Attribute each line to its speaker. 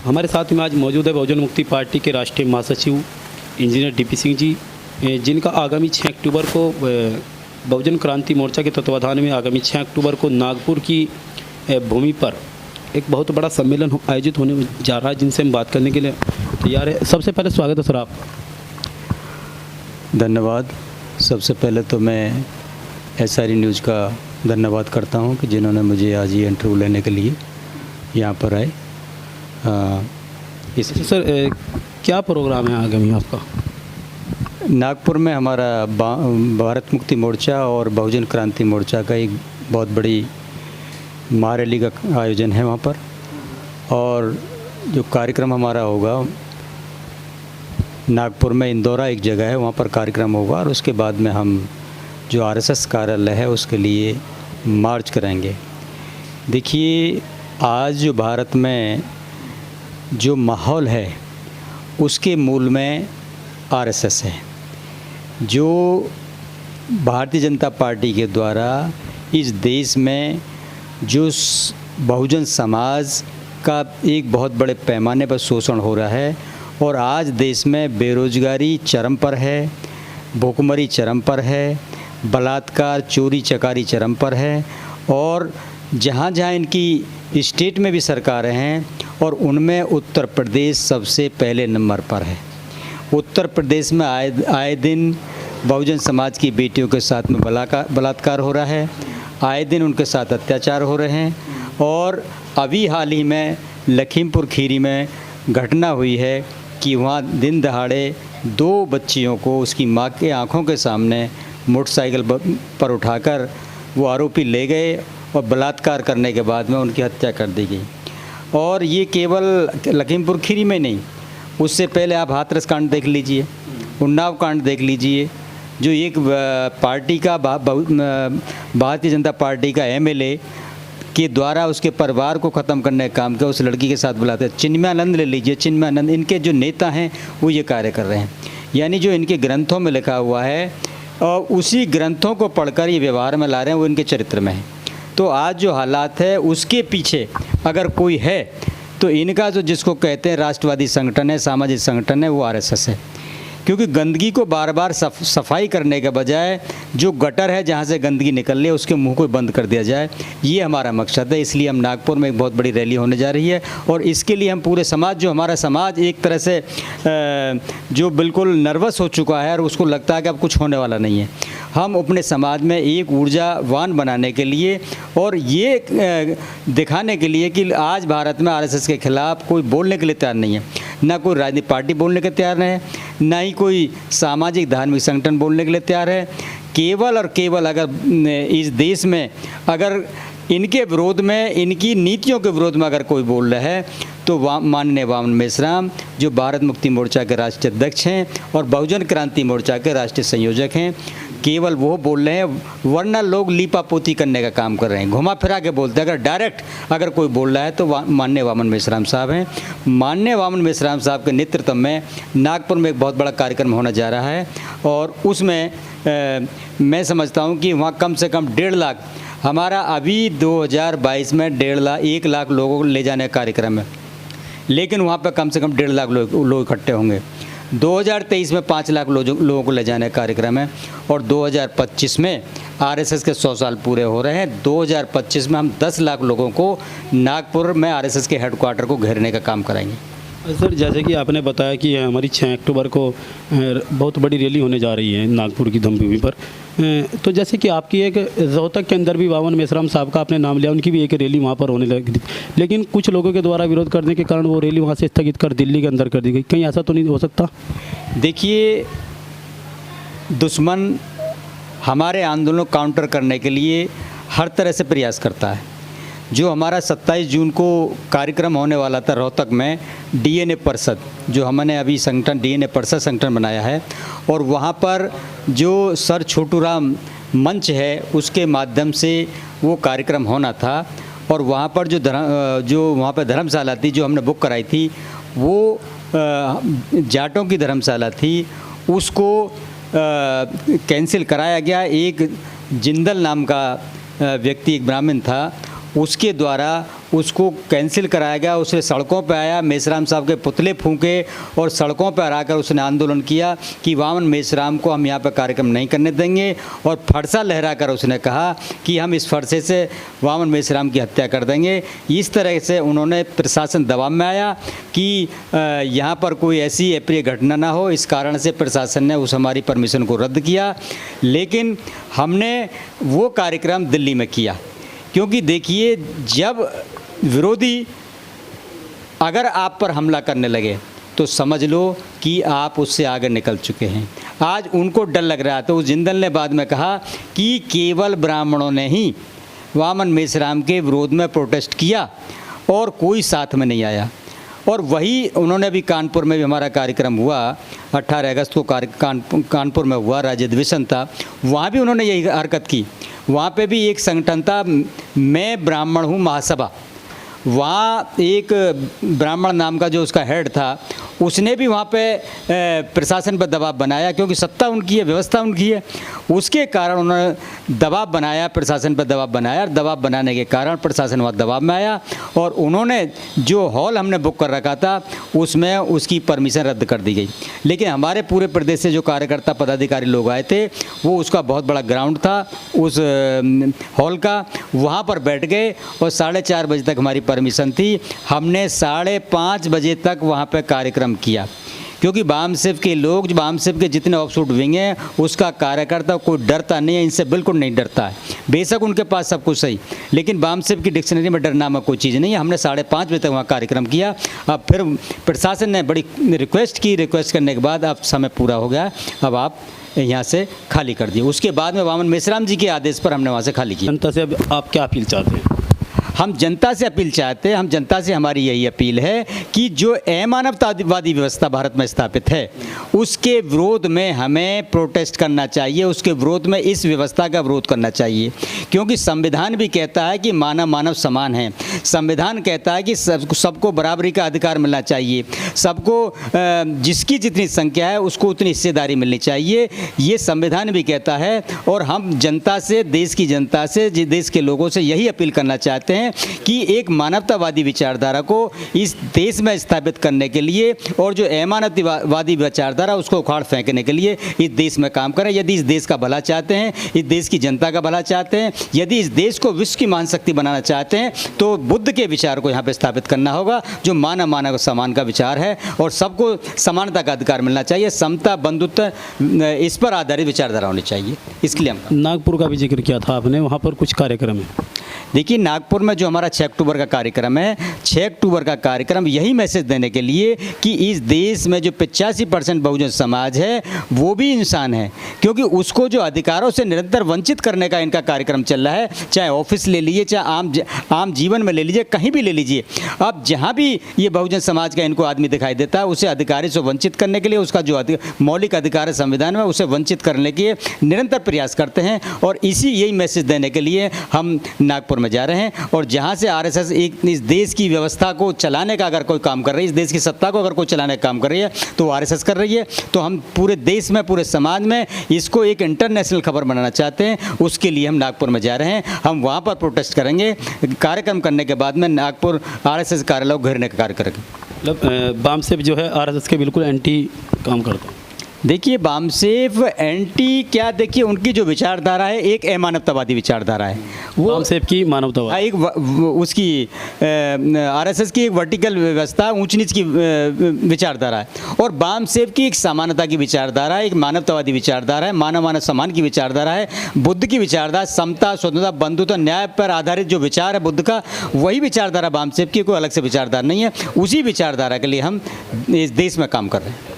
Speaker 1: हमारे साथ में आज मौजूद है बहुजन मुक्ति पार्टी के राष्ट्रीय महासचिव इंजीनियर डीपी सिंह जी, जिनका आगामी 6 अक्टूबर को बहुजन क्रांति मोर्चा के तत्वाधान में आगामी 6 अक्टूबर को नागपुर की भूमि पर एक बहुत बड़ा सम्मेलन आयोजित होने जा रहा है, जिनसे हम बात करने के लिए तैयार है। सबसे पहले स्वागत है सर आपका।
Speaker 2: धन्यवाद। सबसे पहले तो मैं SRE न्यूज़ का धन्यवाद करता हूं कि जिन्होंने मुझे आज ये इंटरव्यू लेने के लिए यहाँ पर आए।
Speaker 1: सर क्या प्रोग्राम है आगामी आपका?
Speaker 2: नागपुर में हमारा भारत मुक्ति मोर्चा और बहुजन क्रांति मोर्चा का एक बहुत बड़ी महारैली का आयोजन है वहाँ पर, और जो कार्यक्रम हमारा होगा नागपुर में इंदौरा एक जगह है, वहाँ पर कार्यक्रम होगा और उसके बाद में हम जो RSS कार्यालय है उसके लिए मार्च करेंगे। देखिए, आज जो भारत में जो माहौल है उसके मूल में RSS है, जो भारतीय जनता पार्टी के द्वारा इस देश में जो बहुजन समाज का एक बहुत बड़े पैमाने पर शोषण हो रहा है, और आज देश में बेरोजगारी चरम पर है, भूखमरी चरम पर है, बलात्कार चोरी चकारी चरम पर है, और जहाँ जहाँ इनकी स्टेट में भी सरकारें हैं और उनमें उत्तर प्रदेश सबसे पहले नंबर पर है। उत्तर प्रदेश में आए दिन बहुजन समाज की बेटियों के साथ में बलात्कार हो रहा है, आए दिन उनके साथ अत्याचार हो रहे हैं, और अभी हाल ही में लखीमपुर खीरी में घटना हुई है कि वहाँ दिन दहाड़े 2 बच्चियों को उसकी माँ के आँखों के सामने मोटरसाइकिल पर उठाकर वो आरोपी ले गए और बलात्कार करने के बाद में उनकी हत्या कर दी गई। और ये केवल लखीमपुर खीरी में नहीं, उससे पहले आप हाथरस कांड देख लीजिए, उन्नाव कांड देख लीजिए, जो एक पार्टी का भारतीय जनता पार्टी का MLA के द्वारा उसके परिवार को ख़त्म करने का काम किया, उस लड़की के साथ बुलाते हैं। चिन्मयानंद ले लीजिए, चिन्मयानंद, इनके जो नेता हैं वो ये कार्य कर रहे हैं। यानी जो इनके ग्रंथों में लिखा हुआ है और उसी ग्रंथों को पढ़कर ये व्यवहार में ला रहे हैं, वो इनके चरित्र में है। तो आज जो हालात है उसके पीछे अगर कोई है तो इनका जो जिसको कहते हैं राष्ट्रवादी संगठन है, सामाजिक संगठन है, वो RSS है। क्योंकि गंदगी को बार बार सफाई करने के बजाय जो गटर है जहाँ से गंदगी निकल रही है उसके मुंह को बंद कर दिया जाए, ये हमारा मकसद है। इसलिए हम नागपुर में एक बहुत बड़ी रैली होने जा रही है, और इसके लिए हम पूरे समाज, जो हमारा समाज एक तरह से जो बिल्कुल नर्वस हो चुका है और उसको लगता है कि अब कुछ होने वाला नहीं है, हम अपने समाज में एक ऊर्जावान बनाने के लिए और ये दिखाने के लिए कि आज भारत में RSS के खिलाफ कोई बोलने के लिए तैयार नहीं है, ना कोई राजनीतिक पार्टी बोलने के तैयार है, ना ही कोई सामाजिक धार्मिक संगठन बोलने के लिए तैयार है। केवल और केवल अगर इस देश में अगर इनके विरोध में, इनकी नीतियों के विरोध में अगर कोई बोल रहा है तो माननीय वामन मेश्राम, जो भारत मुक्ति मोर्चा के राष्ट्रीय अध्यक्ष हैं और बहुजन क्रांति मोर्चा के राष्ट्रीय संयोजक हैं, केवल वो बोल रहे हैं, वरना लोग लीपापोती करने का काम कर रहे हैं, घुमा फिरा के बोलते हैं। अगर डायरेक्ट अगर कोई बोल रहा है तो माननीय वामन मेश्राम साहब हैं। माननीय वामन मेश्राम साहब के नेतृत्व में नागपुर में एक बहुत बड़ा कार्यक्रम होने जा रहा है, और उसमें मैं समझता हूँ कि वहाँ कम से कम 1.5 लाख, हमारा अभी 2022 में 1.5 लाख लोगों को ले जाने का कार्यक्रम है, लेकिन वहाँ पर कम से कम 1.5 लाख लोग इकट्ठे होंगे। 2023 में 5 लाख लोगों को ले जाने का कार्यक्रम है, और 2025 में RSS के 100 साल पूरे हो रहे हैं। 2025 में हम 10 लाख लोगों को नागपुर में RSS के हेडक्वार्टर को घेरने का काम कराएंगे।
Speaker 1: सर, जैसे कि आपने बताया कि हमारी 6 अक्टूबर को बहुत बड़ी रैली होने जा रही है नागपुर की धमभूमि पर, तो जैसे कि आपकी एक रोहतक के अंदर भी वामन मेश्राम साहब का आपने नाम लिया, उनकी भी एक रैली वहाँ पर होने लगी, लेकिन कुछ लोगों के द्वारा विरोध करने के कारण वो रैली वहाँ से स्थगित कर दिल्ली के अंदर कर दी गई। कहीं ऐसा तो नहीं हो सकता?
Speaker 2: देखिए, दुश्मन हमारे आंदोलन को काउंटर करने के लिए हर तरह से प्रयास करता है। जो हमारा 27 जून को कार्यक्रम होने वाला था रोहतक में, DNA परिषद, जो हमने अभी संगठन DNA परिषद संगठन बनाया है, और वहाँ पर जो सर छोटू राम मंच है उसके माध्यम से वो कार्यक्रम होना था, और वहाँ पर जो वहाँ पर धर्मशाला थी जो हमने बुक कराई थी, वो जाटों की धर्मशाला थी, उसको कैंसिल कराया गया। एक जिंदल नाम का व्यक्ति, एक ब्राह्मण था, उसके द्वारा उसको कैंसिल कराया गया। उसने सड़कों पर आया, मेश्राम साहब के पुतले फूंके और सड़कों पर आकर उसने आंदोलन किया कि वामन मेश्राम को हम यहाँ पर कार्यक्रम नहीं करने देंगे, और फरसा लहरा कर उसने कहा कि हम इस फरसे से वामन मेश्राम की हत्या कर देंगे। इस तरह से उन्होंने प्रशासन दबाव में आया कि यहाँ पर कोई ऐसी अप्रिय घटना ना हो, इस कारण से प्रशासन ने उस हमारी परमिशन को रद्द किया। लेकिन हमने वो कार्यक्रम दिल्ली में किया, क्योंकि देखिए जब विरोधी अगर आप पर हमला करने लगे तो समझ लो कि आप उससे आगे निकल चुके हैं। आज उनको डर लग रहा था। तो जिंदल ने बाद में कहा कि केवल ब्राह्मणों ने ही वामन मेश्राम के विरोध में प्रोटेस्ट किया और कोई साथ में नहीं आया। और वही उन्होंने भी कानपुर में भी हमारा कार्यक्रम हुआ, 18 अगस्त को कानपुर में हुआ, राज्य अधिवेशन था, वहाँ भी उन्होंने यही हरकत की। वहाँ पे भी एक संगठन था, मैं ब्राह्मण हूँ महासभा, वहाँ एक ब्राह्मण नाम का जो उसका हेड था उसने भी वहाँ पे प्रशासन पर दबाव बनाया, क्योंकि सत्ता उनकी है, व्यवस्था उनकी है। उसके कारण उन्होंने दबाव बनाया, प्रशासन पर दबाव बनाया, और दबाव बनाने के कारण प्रशासन वहाँ दबाव में आया और उन्होंने जो हॉल हमने बुक कर रखा था उसमें उसकी परमिशन रद्द कर दी गई। लेकिन हमारे पूरे प्रदेश से जो कार्यकर्ता पदाधिकारी लोग आए थे, वो उसका बहुत बड़ा ग्राउंड था उस हॉल का, वहाँ पर बैठ गए और 4:30 बजे तक हमारी परमिशन थी। हमने 5:30 बजे तक वहाँ पर कार्यक्रम किया, क्योंकि बामसेफ के लोग, बामसेफ के जितने ऑफशूट विंग हैं, उसका कार्यकर्ता कोई डरता नहीं है, इनसे बिल्कुल नहीं डरता है। बेशक उनके पास सब कुछ सही, लेकिन बामसेफ की डिक्शनरी में डर नामक कोई चीज़ नहीं है। हमने 5:30 बजे तक वहाँ कार्यक्रम किया। अब फिर प्रशासन ने बड़ी रिक्वेस्ट की, रिक्वेस्ट करने के बाद अब समय पूरा हो गया, अब आप यहाँ से खाली कर दिए। उसके बाद में वामन मेश्राम जी के आदेश पर हमने वहाँ से खाली किया।
Speaker 1: जनता से अब आप क्या अपील चाहते हैं?
Speaker 2: हम जनता से अपील चाहते हैं, हम जनता से हमारी यही अपील है कि जो अमानवतावादी व्यवस्था भारत में स्थापित है उसके विरोध में हमें प्रोटेस्ट करना चाहिए, उसके विरोध में इस व्यवस्था का विरोध करना चाहिए। क्योंकि संविधान भी कहता है कि मानव समान है, संविधान कहता है कि सबको बराबरी का अधिकार मिलना चाहिए, सबको जिसकी जितनी संख्या है उसको उतनी हिस्सेदारी मिलनी चाहिए, ये संविधान भी कहता है। और हम जनता से, देश की जनता से, देश के लोगों से यही अपील करना चाहते हैं कि एक मानवतावादी विचारधारा को इस देश में स्थापित करने के लिए और जो अमानवतावादी विचारधारा उसको उखाड़ फेंकने के लिए इस देश में काम करें। यदि इस देश का भला चाहते हैं, इस देश की जनता का भला चाहते हैं, यदि इस देश को विश्व की महान शक्ति बनाना चाहते हैं, तो बुद्ध के विचार को यहाँ पे स्थापित करना होगा, जो मानव समान का विचार है और सबको समानता का अधिकार मिलना चाहिए, समता, बंधुत्व, इस पर आधारित विचारधारा होनी चाहिए। इसके लिए हम
Speaker 1: नागपुर का भी जिक्र किया था आपने, वहाँ पर कुछ कार्यक्रम है।
Speaker 2: देखिए नागपुर में जो हमारा 6 अक्टूबर का कार्यक्रम है, 6 अक्टूबर का कार्यक्रम यही मैसेज देने के लिए कि इस देश में जो 85% बहुजन समाज है वो भी इंसान है, क्योंकि उसको जो अधिकारों से निरंतर वंचित करने का इनका कार्यक्रम चल रहा है, चाहे ऑफिस ले लीजिए, चाहे आम जीवन में ले लीजिए, कहीं भी ले लीजिए। अब जहाँ भी ये बहुजन समाज का इनको आदमी दिखाई देता है, उसे अधिकारी से वंचित करने के लिए, उसका जो मौलिक अधिकार है संविधान में, उसे वंचित करने के निरंतर प्रयास करते हैं। और यही मैसेज देने के लिए हम नागपुर में जा रहे हैं। और जहां से आरएसएस इस देश की व्यवस्था को चलाने का अगर कोई काम कर रही है, इस देश की सत्ता को अगर कोई चलाने का काम कर रही है, तो आरएसएस कर रही है। तो हम पूरे देश में, पूरे समाज में इसको एक इंटरनेशनल खबर बनाना चाहते हैं। उसके लिए हम नागपुर में जा रहे हैं। हम वहां पर प्रोटेस्ट करेंगे। कार्यक्रम करने के बाद में नागपुर आरएसएस कार्यालय को घेरने का कार्य करेंगे।
Speaker 1: मतलब बामसेफ जो है आरएसएस के बिल्कुल एंटी काम करता है।
Speaker 2: देखिए बामसेफ एंटी क्या, देखिए उनकी जो विचारधारा है एक अमानवतावादी विचारधारा है। वो
Speaker 1: बामसेफ की मानवतावाद,
Speaker 2: एक उसकी आरएसएस की एक वर्टिकल व्यवस्था, ऊंच नीच की विचारधारा है। और बामसेफ की एक समानता की विचारधारा है, एक मानवतावादी विचारधारा है, मानव समान की विचारधारा है। बुद्ध की विचारधारा समता, स्वतंत्रता, बंधुत्व, न्याय पर आधारित जो विचार है बुद्ध का, वही विचारधारा बामसेफ की, कोई अलग से विचारधारा नहीं है। उसी विचारधारा के लिए हम इस देश में काम कर रहे हैं।